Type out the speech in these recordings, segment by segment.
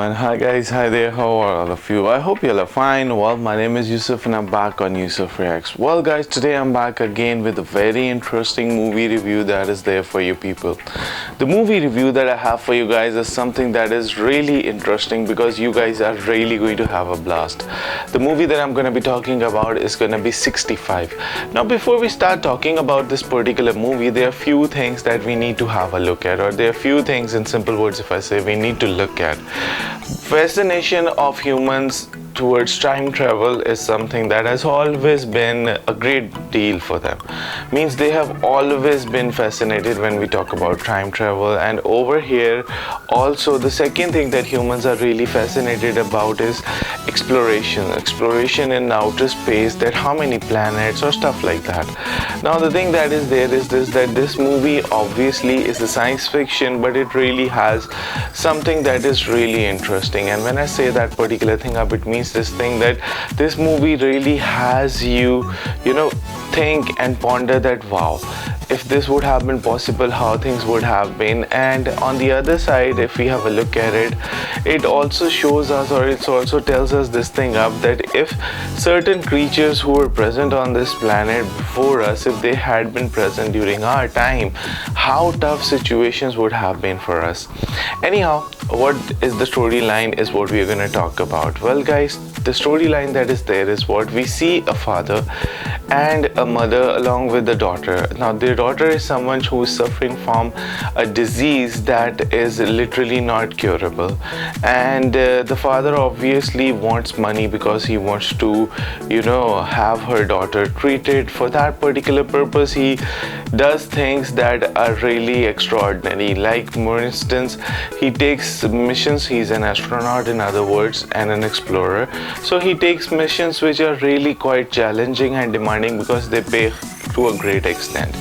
everyone. Hi guys, hi there, how are all of you? I hope you all are fine. Well, my name is Yusuf and I'm back on Yusuf Reacts. Well guys, today I'm back again with a very interesting movie review that is there for you people. The movie review that I have for you guys is something that is really interesting because you guys are really going to have a blast. The movie that I'm going to be talking about is going to be 65. Now before we start talking about this particular movie, there are few things that we need to have a look at, or there are few things, in simple words if I say, we need to look at. Fascination of humans towards time travel is something that has always been a great deal for them. Means they have always been fascinated when we talk about time travel. And over here also the second thing that humans are really fascinated about is exploration in outer space, that how many planets or stuff like that. Now the thing that is there is this, that this movie obviously is a science fiction, but it really has something that is really interesting. And when I say that particular thing up, it means this thing that this movie really has you think and ponder that wow, if this would have been possible, how things would have been. And on the other side, if we have a look at it, it also shows us, or it also tells us this thing up, that if certain creatures who were present on this planet before us, if they had been present during our time, how tough situations would have been for us. Anyhow, what is the storyline is what we are going to talk about. Well guys, the storyline that is there is what we see: a father and a mother along with the daughter. Now their daughter is someone who is suffering from a disease that is literally not curable, and the father obviously wants money because he wants to have her daughter treated. For that particular purpose, he does things that are really extraordinary. Like for instance, he takes missions. He's an astronaut, in other words, and an explorer. So he takes missions which are really quite challenging and demanding because they pay to a great extent.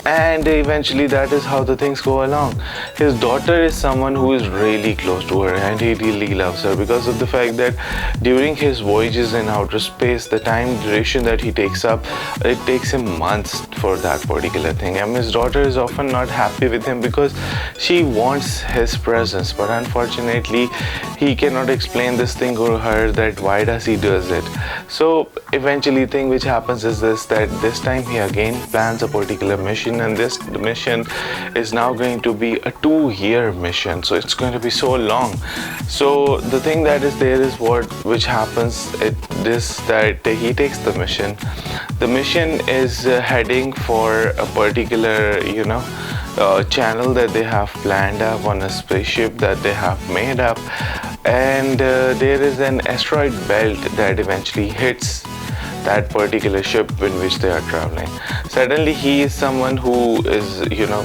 And eventually that is how the things go along. His daughter is someone who is really close to her, and he really loves her because of the fact that during his voyages in outer space, the time duration that he takes up, it takes him months for that particular thing. And his daughter is often not happy with him because she wants his presence, but unfortunately he cannot explain this thing to her, that why does he does it. So eventually thing which happens is this, that this time he again plans a particular mission, and this mission is now going to be a 2-year mission, so it's going to be so long. So the thing that is there is which happens that he takes the mission. The mission is heading for a particular channel that they have planned up on a spaceship that they have made up, and there is an asteroid belt that eventually hits that particular ship in which they are traveling. Suddenly he is someone who is,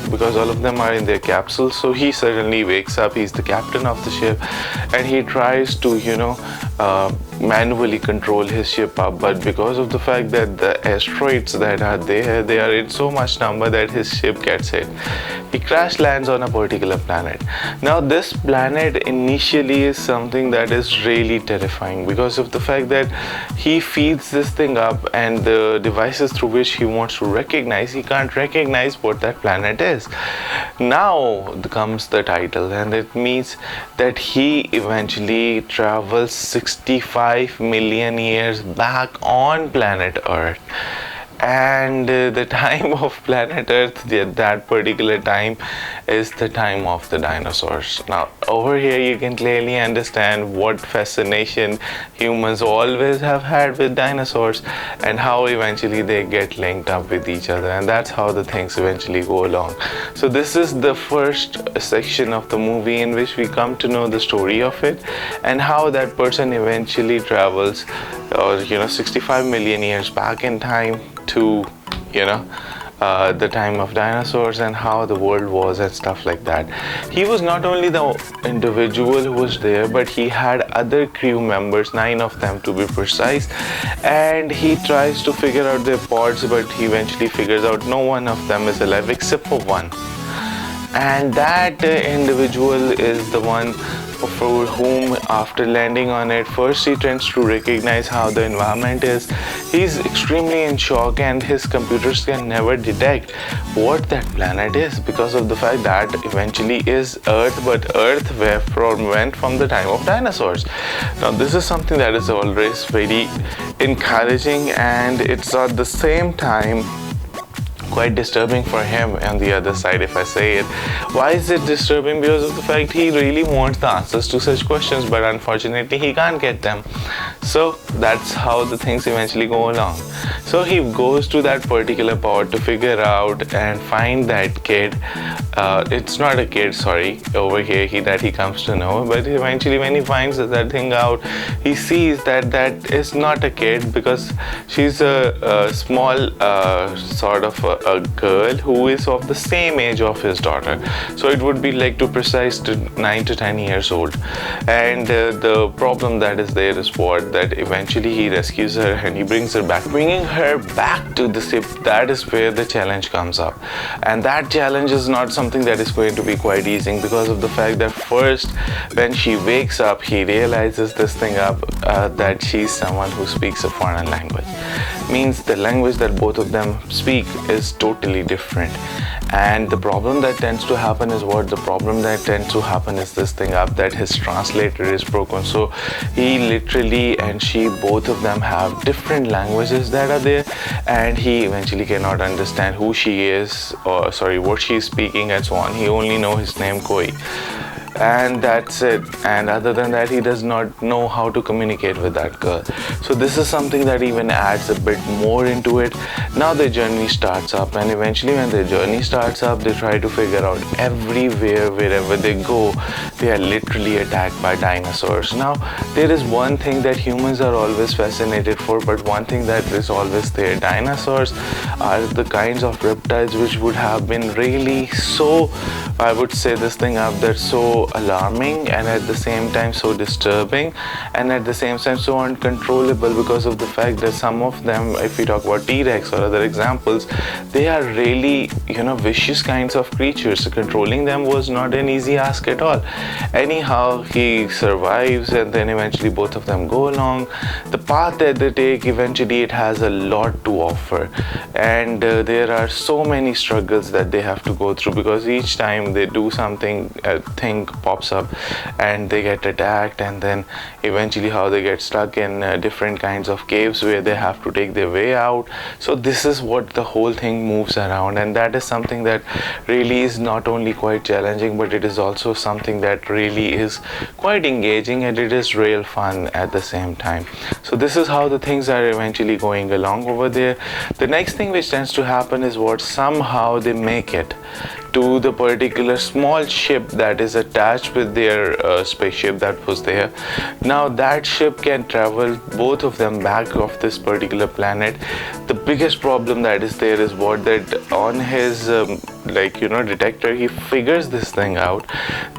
because all of them are in their capsules, so he suddenly wakes up. He's the captain of the ship, and he tries to manually control his ship up, but because of the fact that the asteroids that are there, they are in so much number that his ship gets hit. He crash lands on a particular planet. Now this planet initially is something that is really terrifying because of the fact that he feeds this thing up, and the devices through which he wants to recognize, he can't recognize what that planet is. Now comes the title, and it means that he eventually travels 65 million years back on planet Earth. And the time of planet Earth at that particular time is the time of the dinosaurs. Now over here you can clearly understand what fascination humans always have had with dinosaurs, and how eventually they get linked up with each other, and that's how the things eventually go along. So this is the first section of the movie in which we come to know the story of it, and how that person eventually travels 65 million years back in time to the time of dinosaurs, and how the world was and stuff like that. He was not only the individual who was there, but he had other crew members, 9 of them to be precise, and he tries to figure out their pods, but he eventually figures out no one of them is alive except for one. And that individual is the one for whom after landing on it, first he tends to recognize how the environment is. He's extremely in shock, and his computers can never detect what that planet is, because of the fact that eventually is Earth, but Earth went from the time of dinosaurs. Now this is something that is always very encouraging, and it's at the same time quite disturbing for him on the other side, if I say it. Why is it disturbing? Because of the fact he really wants the answers to such questions, but unfortunately he can't get them. So that's how the things eventually go along. So he goes to that particular pod to figure out and find that kid. It's not a kid, sorry, over here that he comes to know, but eventually when he finds that thing out, he sees that that is not a kid, because she's a small sort of a girl who is of the same age of his daughter. So it would be like, to precise, 9 to 10 years old. And the problem that is there is what, that eventually he rescues her and he brings her back. Bringing her back to the ship, that is where the challenge comes up. And that challenge is not something that is going to be quite easy, because of the fact that first when she wakes up, he realizes this thing up, that she's someone who speaks a foreign language. Means the language that both of them speak is totally different. And the problem that tends to happen is what? The problem that tends to happen is this thing up, that his translator is broken. So he literally and she, both of them have different languages that are there, and he eventually cannot understand who she is, or sorry, what she is speaking and so on. He only knows his name Koi, and that's it. And other than that, he does not know how to communicate with that girl. So this is something that even adds a bit more into it. Now the journey starts up, and eventually when the journey starts up, they try to figure out everywhere, wherever they go, they are literally attacked by dinosaurs. Now there is one thing that humans are always fascinated for, but one thing that is always there: dinosaurs are the kinds of reptiles which would have been really so, I would say this thing up, that's so alarming, and at the same time so disturbing, and at the same time so uncontrollable, because of the fact that some of them, if we talk about T-Rex or other examples, they are really, vicious kinds of creatures. Controlling them was not an easy ask at all. Anyhow, he survives, and then eventually both of them go along. The path that they take, eventually it has a lot to offer, and there are so many struggles that they have to go through, because each time they do something, a thing pops up and they get attacked, and then eventually how they get stuck in different kinds of caves where they have to take their way out. So this is what the whole thing moves around, and that is something that really is not only quite challenging, but it is also something that really is quite engaging, and it is real fun at the same time. So this is how the things are eventually going along over there. The next thing which tends to happen is what, somehow they make it to the particular small ship that is attached with their spaceship that was there. Now that ship can travel both of them back of this particular planet. The biggest problem that is there is what, that on his detector, he figures this thing out,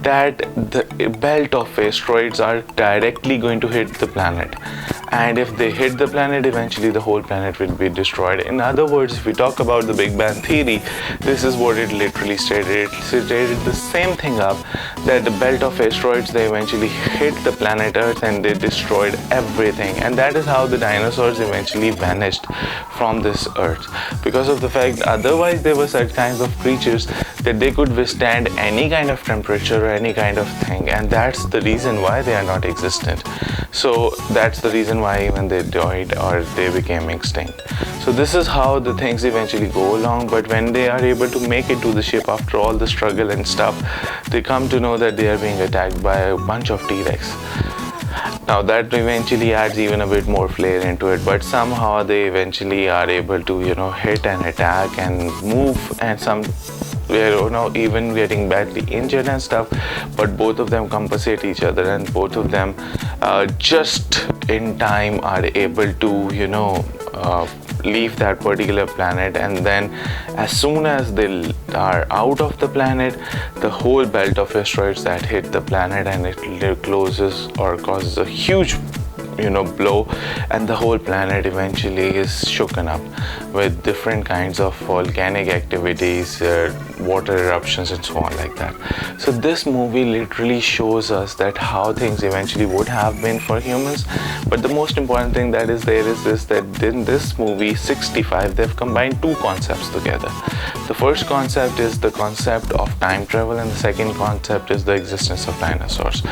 that the belt of asteroids are directly going to hit the planet, and if they hit the planet, eventually the whole planet will be destroyed. In other words, if we talk about the Big Bang Theory, this is what it literally stated. It stated the same thing up, that the belt of asteroids, they eventually hit the planet Earth and they destroyed everything. And that is how the dinosaurs eventually vanished from this Earth, because of the fact otherwise there were such kinds of creatures that they could withstand any kind of temperature or any kind of thing, and that's the reason why they are not existent. So that's the reason why even they died or they became extinct. So this is how the things eventually go along. But when they are able to make it to the ship after all the struggle and stuff, they come to know that they are being attacked by a bunch of T-Rex. Now that eventually adds even a bit more flair into it, but somehow they eventually are able to hit and attack and move, and some even getting badly injured and stuff, but both of them compensate each other, and both of them just in time are able to leave that particular planet. And then as soon as they are out of the planet, the whole belt of asteroids that hit the planet, and it closes or causes a huge blow, and the whole planet eventually is shooken up with different kinds of volcanic activities, water eruptions and so on like that. So this movie literally shows us that how things eventually would have been for humans. But the most important thing that is there is this, that in this movie 65 they've combined two concepts together. The first concept is the concept of time travel, and the second concept is the existence of dinosaurs.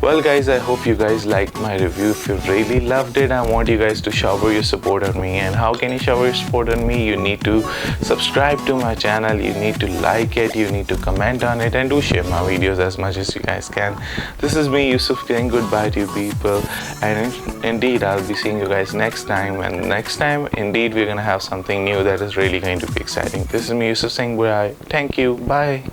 Well guys, I hope you guys liked my review. If you really loved it, I want you guys to shower your support on me. And how can you shower your support on me? You need to subscribe to my channel, you need to like it, you need to comment on it, and do share my videos as much as you guys can. This is me, Yusuf, saying goodbye to you people, and indeed I'll be seeing you guys next time. And next time indeed we're gonna have something new that is really going to be exciting. This is me, Yusuf, saying goodbye. Thank you, bye.